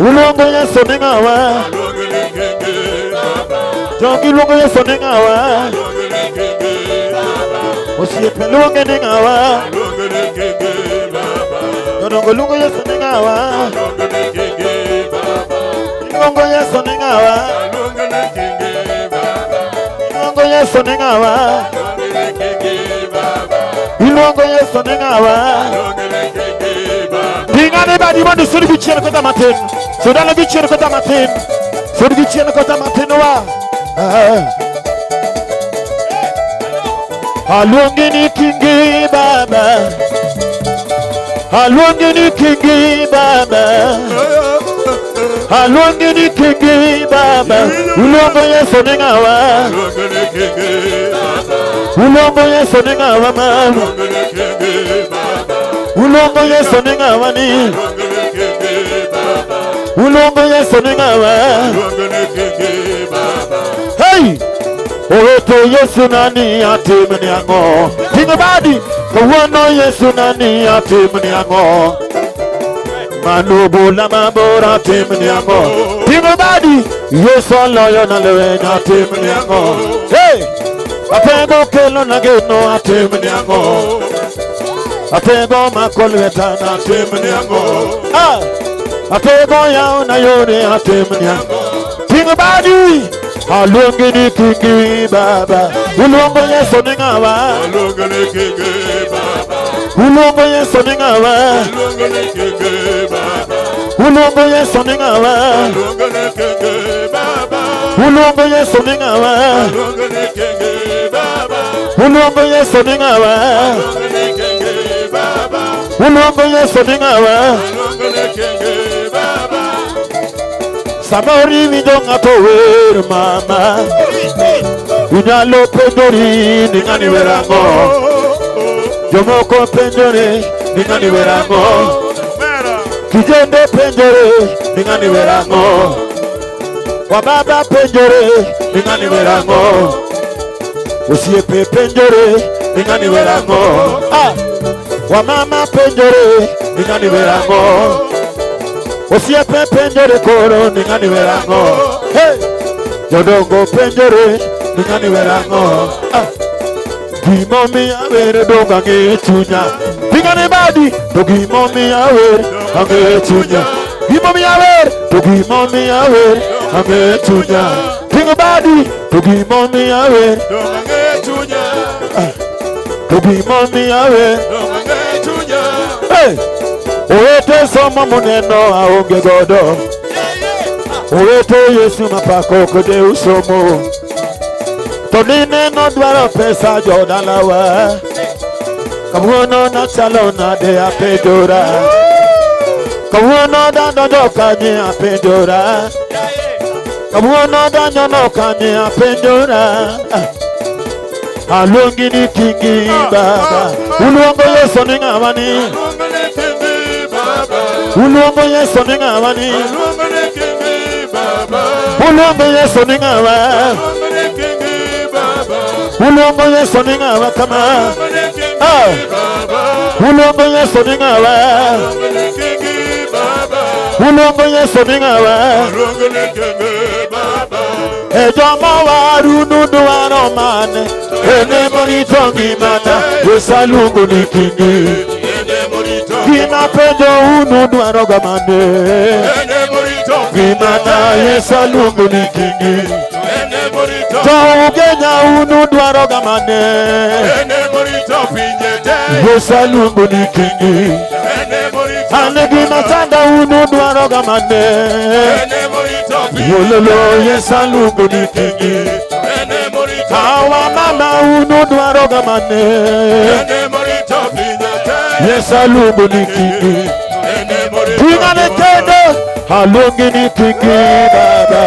Ulongo Yesu ningawa. Jongi longo Yesu ningawa. Osie pelonge ningawa. Jongo longo Yesu ningawa. Longo Yesu ningawa. Longo Yesu ningawa. Longo Yesu ningawa. Anybody want to see the picture of the mountain? So that the picture of the mountain. So the picture of the mountain. Alongini kingi baba. Alongini kingi baba. Alongini kingi baba. Ulongo Yesu ningawa. Ulongo Yesu ningawa mama. Ulongo Yesu ningawa ni. Ulongo Yesu ningawa. Hey! Oweto Yesu nani atimni ango. Think about it. Kawano Yesu nani atimni ango. Manubu lama bora atimni ango. Think about it. Yesu aloyo na lewe atimni ango. Hey! Apego kelo na geno atimni ango. Apego makolweta na atimni ango. Ah! Apego yao na yone atimni ango. Think about it. Alongini kingi baba. Ulongo Yesu ningawa. Alongini kingi baba. Ulongo Yesu ningawa. Alongini kingi baba. Ulongo Yesu ningawa. Alongini kingi baba. Ulongo Yesu ningawa. Alongini kingi baba. Ulongo Yesu ningawa. Alongini kingi baba. Ulongo Yesu ningawa. Alongini kingi baba. Samori midonga power mama. Unalo pendori ningani werango. Jomoko pendori ningani werango. Kijende pendori ningani werango. Wababa pendori ningani werango. Usiepe pendori ningani werango. Ah, wamama pendori ningani werango. Osie penjore koro ningani werango. Hey! Jodongo penjore ningani werango. Ah! Gimomi awere donga ngechunya. Ningani badi to gimomi awere angechunya. Gimomi awere to gimomi awere angechunya. Tingo badi to gimomi awere donga ngechunya. To gimomi awere donga ngechunya. Hey! Owete somo muneno aonge godo. Owete Yesu mapako kode usomo. Tonine no dwaro pesa jodalawa. Kamuono na chalo na de apedora. Kamuono da dodo kanye apedora. Kamuono da nyono kanye apedora. Alongini kingi baba. Ulongo Yesu ningawani. Ulongo Yesu ningawani. Ulongo Yesu ningawa. Ulongo Yesu ningawa kama. Ah. Ulongo Yesu ningawa. Ulongo Yesu ningawa. Ejomo waru nudu aromane. Ene moritongi mana. Yesalungu ni kingi. Kina pejo unudu arogamane. Vimana Yesalungu ni kingi. Kenya unudu arogamane. Yesalungu ni kingi. Anegina tanda unudu arogamane. Yololo Yesalungu ni kingi. Kawa mama unudu arogamane. Yesalungu ni kingi. Tingane tendo. Alongini kingi baba.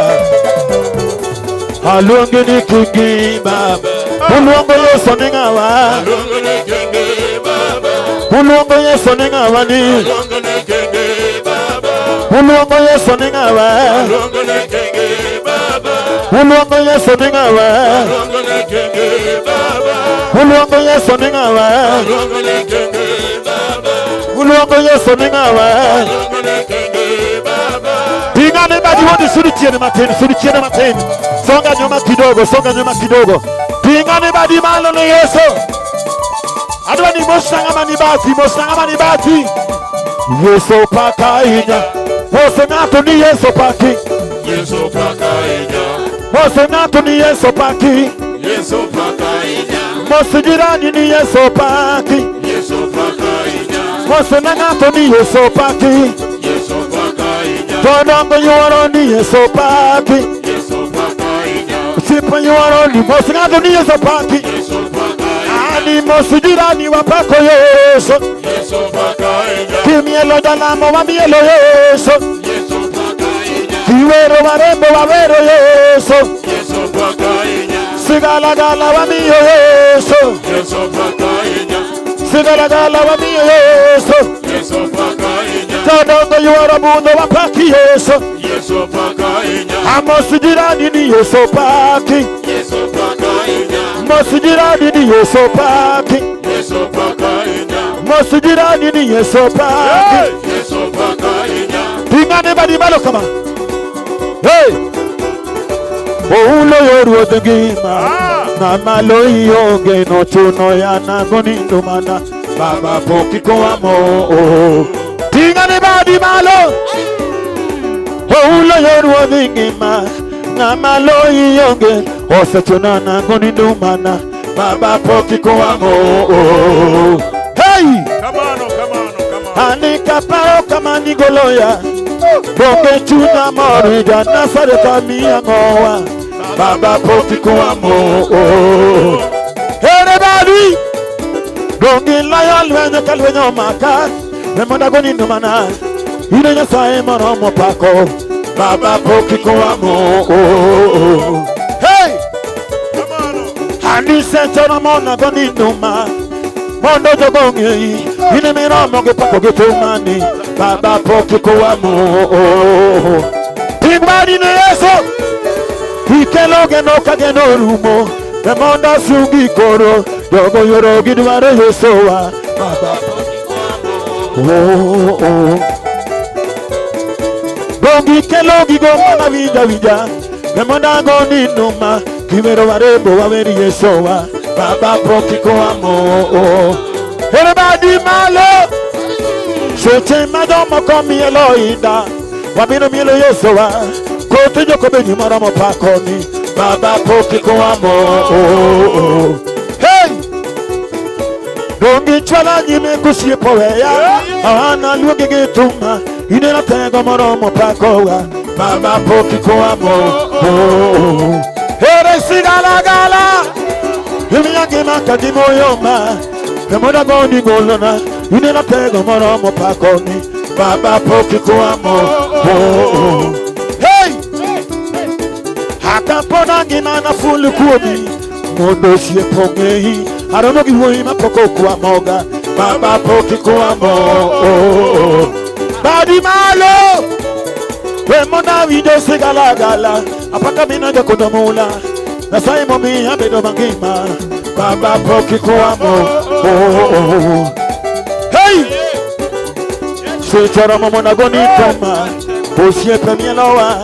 Alongini kingi baba. Ulongo Yesu ningawa. Alongini kingi baba. Ulongo Yesu ningawa ni. Alongini kingi baba. Ulongo Yesu ningawa. Alongini kingi baba. Ulongo Yesu ningawa. Alongini kingi baba. Ulongo Yesu ningawa. Alongini kingi baba. Ulongo Yesu ningawa. Alongini kingi baba. Everybody want to surichiane mateni. Songa nyuma kidogo. Pinga anybody malo ni Yesu. Adwa ni mosanga mani bati. Yesu pakaija. Mosenato ni Yesu paki. Yesu pakaija. Mosenato ni Yesu paki. Yesu pakaija. Mosejirani ni Yesu paki. Yesu pakaija. Mosenato ni Yesu paki. Yesu pakaija. Todongo yuoro ni Yesu paki. Yesu pakaija. Sipa yuoro ni Mosenato ni Yesu paki. Yesu pakaija. Ani mosejirani wapako Yesu. Yesu pakaija. Kimielo dalamo wa mielo Yesu. Yesu pakaija. Kiwero warembo wawero Yesu. Yesu pakaija. Sigalagala wa miyo Yesu. Yesu pakaija. Sigalagala wa miyo Yesu. Yesu pakaija. Todongo yuoro mundo wapaki Yesu. Yesu pakaija. Amosijirani ni Yesu paki. Yesu pakaija. Mosijirani ni Yesu paki. Yesu pakaija. Mosijirani ni Yesu paki. Yesu pakaija. Pingane badi malo kama. Hey! Oulo yoru odengima. Na malo iyonge no chuno ya nangoni ndumana. Baba poki kwa mo. Pingane badi malo. Oulo yoru odengima. Na malo iyonge. Ose chuno nangoni ndumana. Baba poki kwa mo. Hey! Come on. Anika pao kama nigoloya. Bonge chuna morida nasare kamia ngowa. Baba poki kwa mo. Everybody. Bonge lion wenye kalwenyo maka. Remonda goni ndumana. Ine nyasaye moromo pako. Baba poki kwa mo. Hey! Andi sencho mona goni nduma. Mondo jogonge ine miromo ge pako ge tumani. Baba poki kwa mo. Pingmani ne Yesu. Ikeloge no kage no rumo. Remonda sungi koro. Dogo yoro gidware Yesu wa. Baba poki kwa mo. Bongi kelogi go mana vija. Remonda goni numa. Kimero warebo waweri Yesu wa. Baba poki kwa mo. Everybody malo. Seche madomo komi Eloida. Wabino mielo Yesu wa. Kote joko benyi maramo pakoni. Baba poki kwa mo. Hey! Dongi chwala njime kusie poweya. Ahana luoge getuma. Ine na tego maramo pakowa. Baba poki kwa mo. Here sigalagala. Imiyange makadi moyoma. Remoda goni golona. Ine na tego maramo pakoni. Baba poki kwa mo. Hey! Hakapona ngina na fulu kuobi. Mondo siye pongehi. Aromogi hui mapoko kwa moga. Baba poki kwa mo. Badi malo. Remona video sigalagala. Apaka mina de kodomula. Nasai momi abedo mangima. Baba poki kwa mo. Hey! Sechara momona goni toma. Osie premieloa.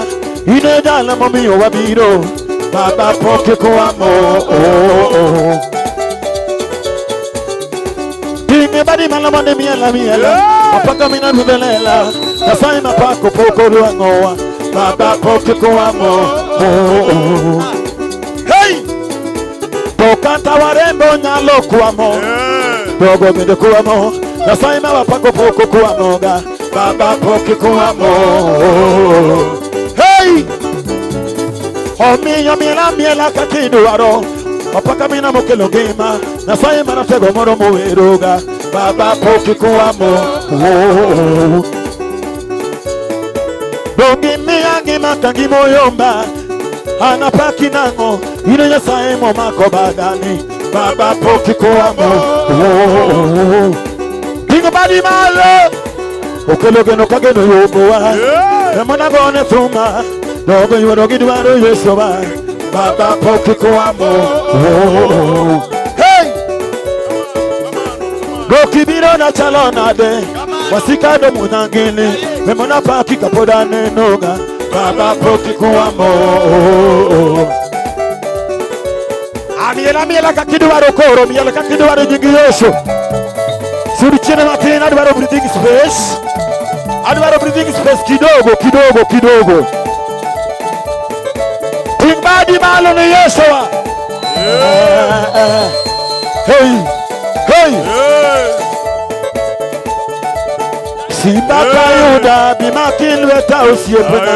Ine dala momi wabiro. Baba poki kwa mo. Pinge badi malamone miela. Apaka mina nubelela. Nasai mapako poko ruangoa. Baba poki kwa mo. Hey! Tokanta warembo nyalo kwa mo. Dogo mende kwa mo. Nasai mapako poko kwa moga. Baba poki kwa mo. Hey! Omiyo miela kakidu waro. Apaka mina mokelo gema. Nasai manatego moro mueroga. Baba poki kwa mo. Dongi miyangi makangi moyomba. Anapaki nango. Ine nyasaye mo mako badani. Baba poki kwa mo. Kingo badi malo. Okeloge no kage no yoboa. Remona gone thuma. Dogo yuoro gidwaro Yesu wa. Baba poki kwa mo. Hey! Goki biro na chalona de. Wasika do munangini. Remona paki kapoda nenoga. Baba poki kuamo. Miela kakidwaro koro, miela kakidwaro nyingi Yesu. Sudi chini matini adwaro breathing space. Adwaro breathing space kidogo. Timbadi malo ni Yesu wa. Hey. Simba kayuda bimakilweta usiepena.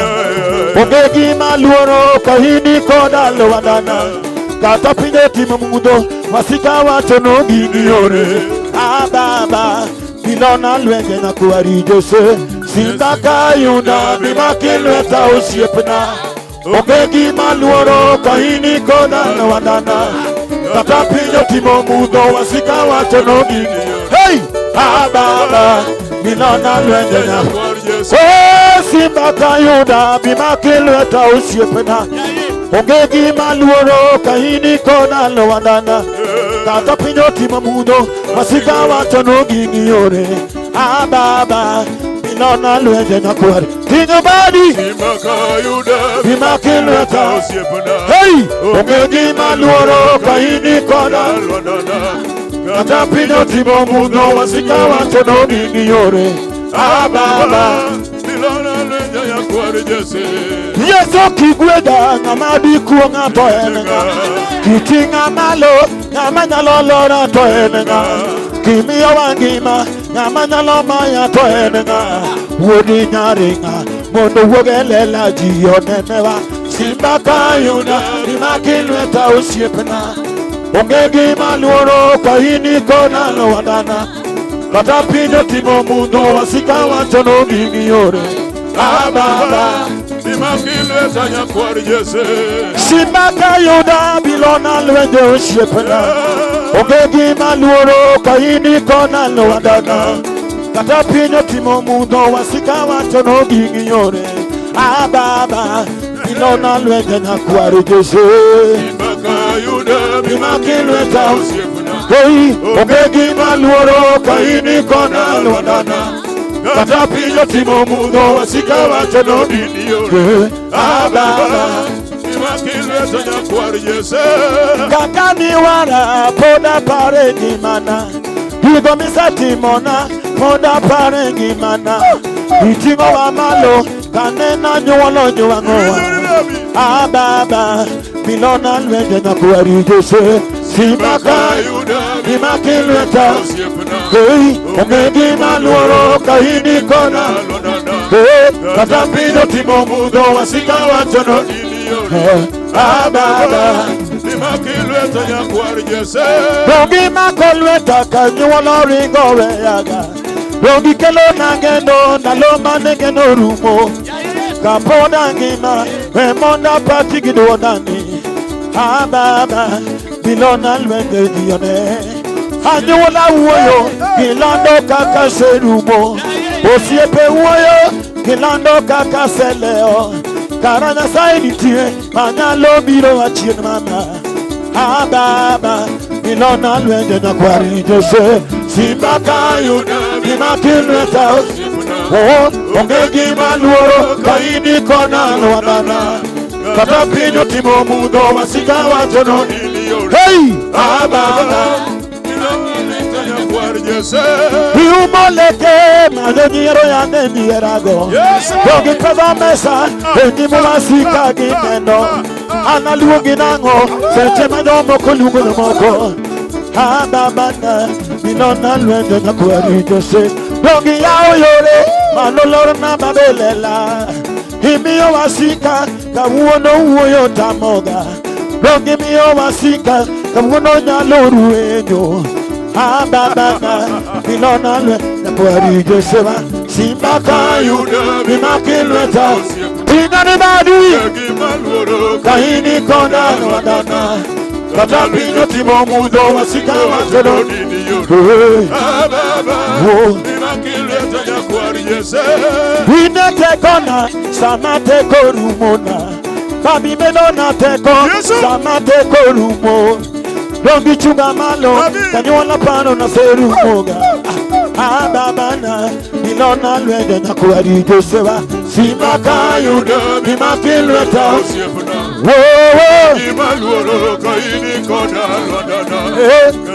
Ogegi maluoro kahini koda lowadana. Kata pinye timu mudo wasika watono giniore. Baba bilona lwenge na kuwari Jose. Simba kayuda bimakilweta usiepena. Ogegi maluoro kahini koda lowadana. Kata pinye timu mudo wasika watono giniore. Hey! Baba bilona lwenge na kuwari Jose. Simba kayuda bimakilweta usiepena. Ogegi maluoro kahini kona lowadana. Kata pinyo timamudo masika watono giniore. Baba bilona lwenge na kuwari Tinyo badi Simba kayuda bimakilweta. Hey! Ogegi maluoro kahini kona lowadana. Kata pinyo timamudo masika watono giniore. Baba bilona lwenge ya kuwari Jose. Yeso kigweda ngamadi kuo ngato enenga. Kitinga malo ngamanya lolora to enenga. Kimiyo wangima ngamanya lomaya to enenga. Wodi nyaringa mondo wogelela jionenewa. Simba kayuda bimakilweta usiepena. Ogegi maluoro kahini kona lowadana. Kata pinyo timo mundo wasika watono giniore. Baba bimakilweta ya kuwari Jose. Simba kayuda bilona lwenge usiepena. Ogegi maluoro kahini kona lowadana. Kata pinyo timo mundo wasika watono giniore. Baba bilona lwenge na kuwari Jose. Simba kayuda bimakilweta usiepena. Hey! Ogegi maluoro kahini kona lowadana. Kata pinyo timo mundo wasika watono giniore. Baba bimakilweta ya kuwari Jose. Kakani wara poda pare gimana. Higo misati mona poda pare gimana. Itingo wa malo kanena nyuwalo nyuwangowa. Baba bilona lwenge na kuwari Jose. Simba kayuda bimakilweta. Hey! Ogegi maluoro kahini kona. Hey! Kata pinyo timo mudo wasika watono. Baba bimakilweta ya kuwari Jose. Dongi makolweta kanyuwalo ringo weyaga. Dongi kelo nangendo naloma negeno rumo. Kapoda ngima wemonda pati gidonani. Baba bilona lwenge dione. Anyuwala uwoyo gilando kaka serumo. Osiepe uwoyo gilando kaka seleo. Karana saidi tie manyalo biro achien mama. Baba bilona lwenge na kuwari Jose. Simba kayuda bimakilweta. Ogegi maluoro kahini kona lowadana. Kata pinyo timo mudo wasika watono. Hey! Baba bimakilweta ya kuwari Jose. Humoleke madonyero ya nenierago. Dogi kaza mesa eni mulasika ginendo. Analugi nango seche madomo kolugo na moko. Baba bilona lwenge na kuwari Jose. Dogi yao yore maloloro na babelela. Himiyo wasika kawuono uwoyo tamoga. Dogi miyo wasika kawuono nyaloru enyo. Baba bilona lwenge na kuwari Jose. Simba kayuda bimakilweta. Tingani badi Ogegi maluoro kahini kona lowadana. Kata pinyo timo mudo wasika watono giniore. Baba bimakilweta ya kuwari Jose. Winete kona samate korumona. Babi melona teko samate korumo. Dongi chunga malo kanyuwala pano na serumoga. ababana milona lwede nakuari Josepha simaka yudo mimakilweta wo Imaluoro kaini kona lwadana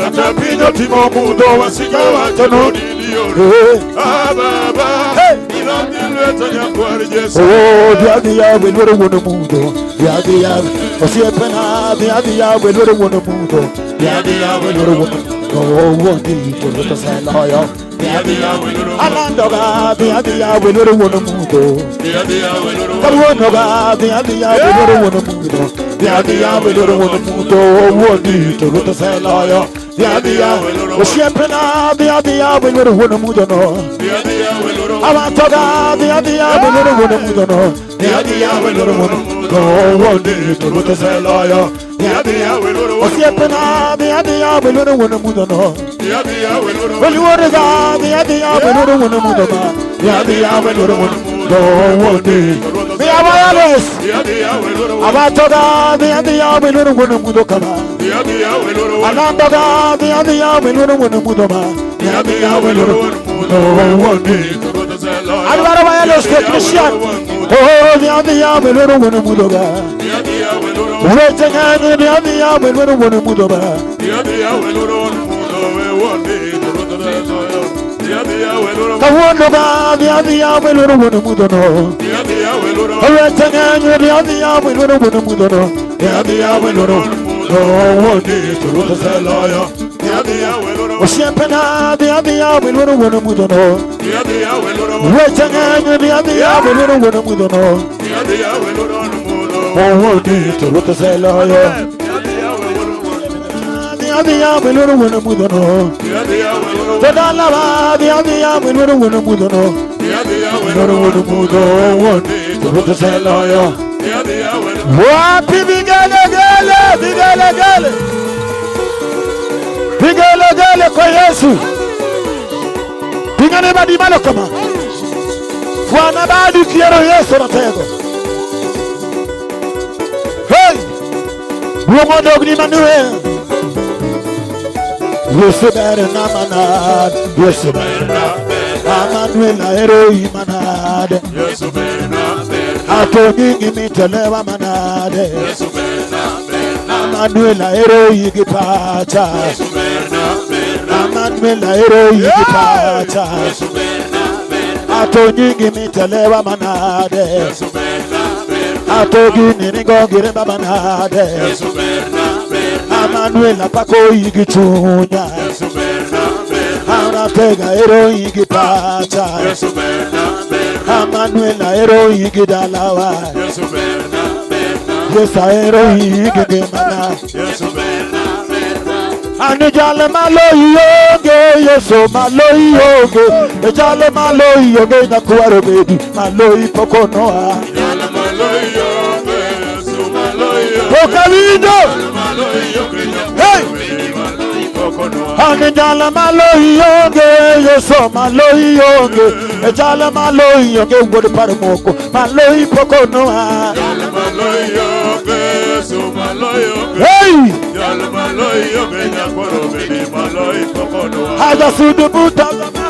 kata pinyo timo mudo wasika watono Ababa Ilamilweta nyakwari Jese Diadi ya welwere wono mudo Diadi ya Osiepena Diadi ya welwere wono mudo Diadi ya welwere wono Wondi Toluta Seloyo Diadi ya welwere Alandoga Diadi ya welwere wono mudo Diadi ya welwere Karuonoga Diadi ya welwere wono mudo Diadi ya welwere wono mudo Wondi Toluta Seloyo Diadi ya Osiepena Diadi ya welwere wono mudo no Diadi ya welwere Awantoga Diadi ya welwere wono mudo no Diadi ya welwere wono mudo Wondi Toluta Seloyo Diadi ya welwere Osiepena Diadi ya welwere wono mudo no Diadi ya welwere Welwere Diadi ya welwere wono mudo ma Diadi ya welwere wono mudo Wondi Mia wireless Diadi ya welwere Awantoga Diadi ya welwere wono mudo kama Diadi ya welwere Alandoga Diadi ya welwere wono mudo ma Diadi ya welwere wono Wondi Alvaro wireless technician Oh Diadi ya welwere wono mudo ga Diadi ya welwere Waiting and Diadi ya welwere wono mudo ba Diadi ya welwere Wondi Diadi ya welwere Kawonoga Diadi ya welwere wono mudo no Diadi ya welwere Waiting and Diadi ya welwere wono mudo no Diadi ya welwere Wondi Toluta Seloyo Diadi ya welwere Osiepena Diadi ya welwere wono mudo no Diadi ya welwere Waiting and Diadi ya welwere wono mudo no Diadi ya welwere Wondi Toluta Seloyo Diadi ya welwere Diadi ya welwere wono mudo no Diadi ya welwere Todalava Diadi ya welwere wono mudo no Diadi ya Welwere wono mudo Wondi Toluta Seloyo Diadi ya welwere Wapi vigelegele vigelegele vigelegele kwa Yesu pingane badimalo kama Fwana badi kiero Yesu natego Hey Buongo dogni Manuel Yesu bere na manad Yesu bere na Manuel na eroi manad Yesu bena Ato nyingi mitelewa manade Yesu bena Manuel na eroi gipacha Yesu bena Manuel na eroi gipacha Yesu bena Ato nyingi mitelewa manade Yesu bena Ato gini ningongire manade Yesu bena Manuel na pako igichunya Yesu bena Anatega eroi gipacha Yesu bena Manuel na eroi gidalawa Yesu bena Yesa eroi gidemana Yesu bena Anijale maloyonge Yesu maloyonge Ejale maloyonge na kuwaro bedi maloyi pokonoa Yala maloyo Yesu maloyo Pokalindo maloyo Hey Anijale maloyonge Yesu maloyonge Ejale maloyonge wodi paramoko maloyi pokonoa Yala maloyo Yesu maloyo Hey Yala maloyo nyakwaro bedi maloyo pokono Haja sudu buta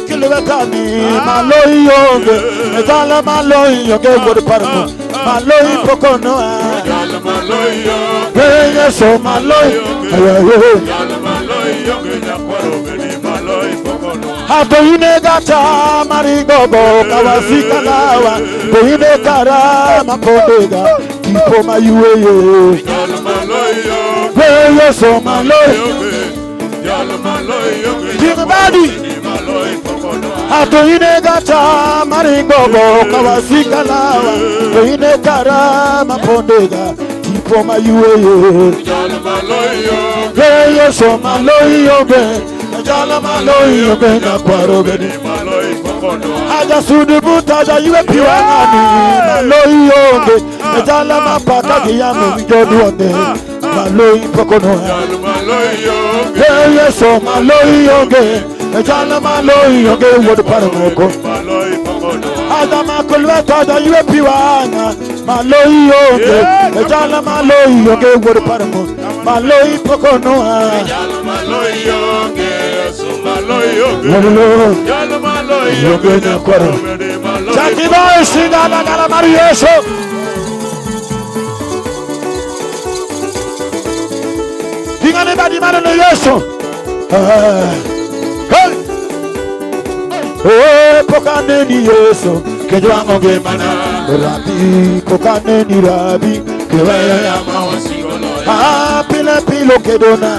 kilwetani maloyonge Ejale maloyonge wodi paramoko maloyi pokonoa Yala maloyo Yesu maloyi Yala maloyo nyakwaro bedi maloyo pokono Hato ine gata marigogo kawasika lawa Koine kara mapondega Kipo mayueye Yala maloyo Yesu maloyi Yala maloyo Kimebadi maloyo pokono Hato ine gata marigogo kawasika lawa Koine kara mapondega Kipo mayueye Yala maloyo Yesu maloyi yobe Jala maloyi yobe na kwaro bedi maloyo pokono Aja sudubu taja iwe piwangani Maloyi yonge Ejala mapaka kiyamu mijodu wande Maloyi pokono Yala maloyo Yeso maloyi yonge Ejala maloyi yonge wadu paramoko maloyo pokono Aja makulwe taja iwe piwanga Maloyi yonge Ejala maloyi yonge wadu paramoko Maloyi pokono Yala maloyo Pokaneni Yesu, Kejango Gemana, Rabi, Pokaneni Rabi, Kewaya Mama, Pile Pilo Kedona,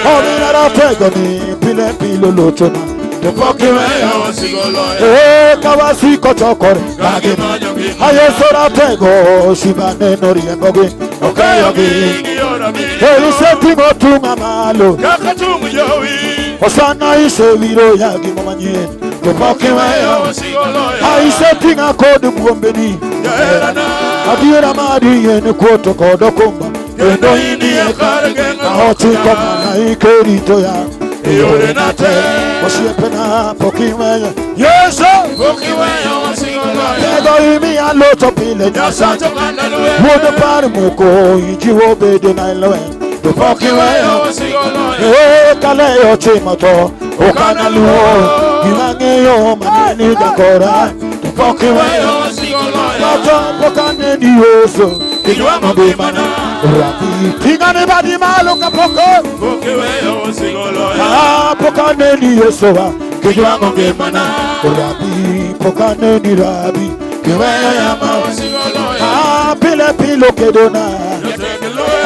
Omina Tegoni, Pile Pilo Lotona, the Pokewaya, Kawasi Kotokor, Ayesora Tego, Shibane Noriabogi, okay, Hey, Setimo Tungamalo, Kakatum Yowi, Osana is a Viro Yagi Mamani, the Pokewaya, I setting a code of Wombeni, Adira Madi and a quarter called Okumba, and the India Cargan, Hotikama, Keritoya. Oshipena Pokewaya, yes, sir, Pokewaya, Tego me a lot of pillage, would the Paramuko, you obey the Nile. The Pokewaya, Kaleo Chimato, Okanalu, Imaneo, Mani Dakora, the Pokewaya, Pokanedi Oso, Kiwama Bimana, Rapi, Tinganibadi Maluka Poko, Pokanedi Oso, Kiwama Bimana, Rapi, Pokanedi Rabi, Kiwama, Pile Pilo Kedona.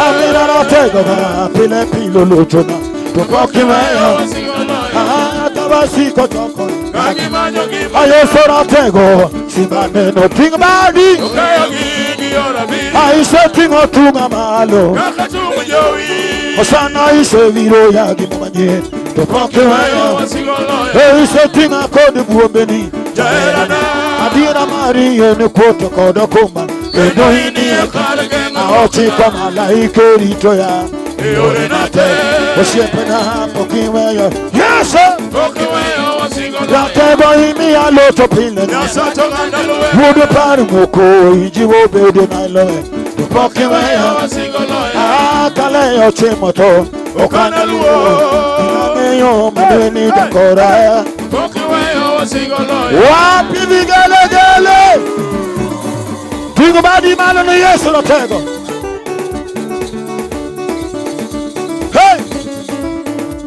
Amina Tegova, Pile Pilo Lutona, the Pokewaya, Tabasi Kotoko, Ayesora Tego, Simane, no Ting Badi, I said Ting or Tungamalo, Osana is a Viro Yagi Mamani, the Pokewaya, there is a thing I call the Wombeni, Adira Mari and the quarter called Okuma, the Dohinia Cargan, Otikama, like Eritoya, Oshipena, Pokewaya, yes, sir, Pokewaya, me a lot of pillars, would the Paramuko, Ijiwo Bede Nilo, the Pokewaya, Kaleo Chimoto, Okanalu, Imaneo, Madeni Dakora, Wapi Gale, think about the man on the yes or Tego. Hey,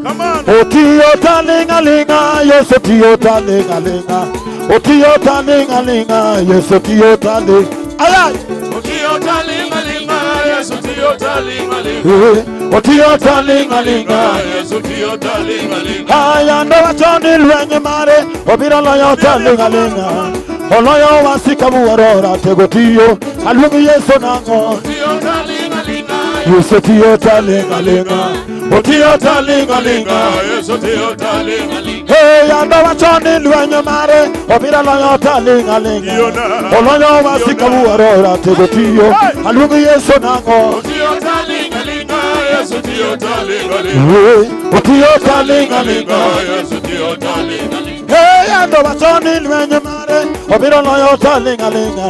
come on. Otiota linga linga, yes, Otiota linga linga. Otiota linga linga, yes, Otiota linga. Aye, Otiota linga linga, yes, Otiota linga linga. Otiota linga linga, yes, Otiota linga linga. I know what's on it when you marry, Obira Loyota linga linga. Oloyo wasikamu warora tegotiyo alungu yeso nango Otiota linga linga Yeso Otiota linga linga Otiota linga linga Yeso Otiota linga linga Hey anda wachoni lwenye mare Obira loyota linga linga Oloyo wasikamu warora tegotiyo alungu yeso nango Otiota linga linga Yeso Otiota linga linga Otiota linga linga Yeso Otiota linga linga Hey, ando batoni lwenye mare, obiro loyota linga linga.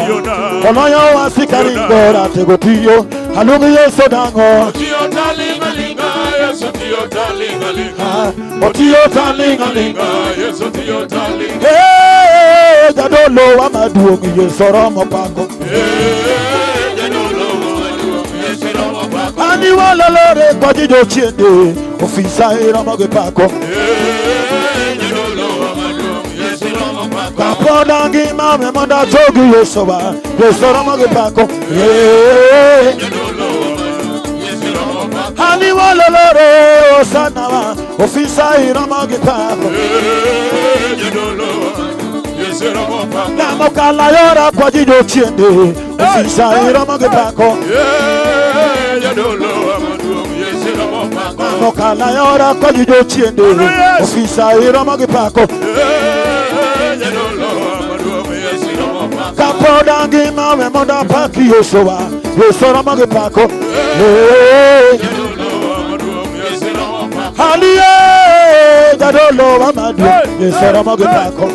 Oloyo wasikari ngora tegotiyo, alungu yeso dango. Otiota linga linga, yeso Otiota linga linga. Otiota linga linga, yeso Otiota linga. Hey, jadolo wa maduongi yeso romo pako. Hey, jadolo wa maduongi yeso romo pako. Ani wala lore kwa jijo chiende, ofisa romo pako. Kapodangi mame manda togi yesoba yesora magepako Hani walolore osanawa ofisa ira magepako Namokala yora kwa jijo chiende ofisa ira magepako Namokala yora kwa jijo chiende ofisa ira magepako Kapodangi mame manda paki yesoba yesora magepako Haliye jadolo wa madu yesora magepako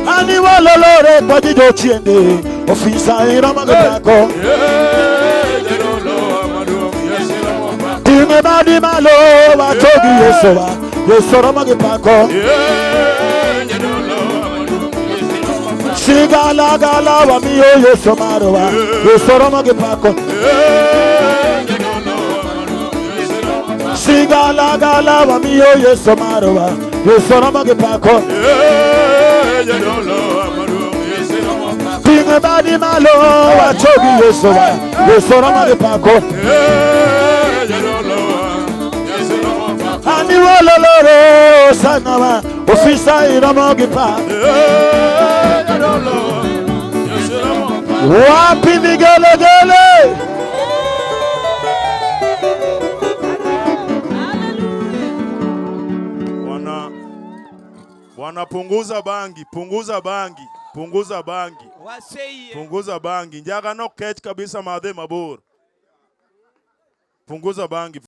Hani walolore kwa jijo chiende ofisa ira magepako Pinge badi malo watogi Yesowa. Yesoroma gipako. Sigala gala wa miyo Yesomarowa. Yesoroma gipako. Sigala gala wa miyo Yesomarowa. Yesoroma gipako. Pinge badi malo watogi Yesowa. Yesoroma gipako. Ani wololoro sanama ofisa iramogipa. Wapi vigelegele? Bwana punguza bangi, punguza bangi, punguza bangi. Punguza bangi. Njaga no catch kabisa madhe mabor. Punguza bangi.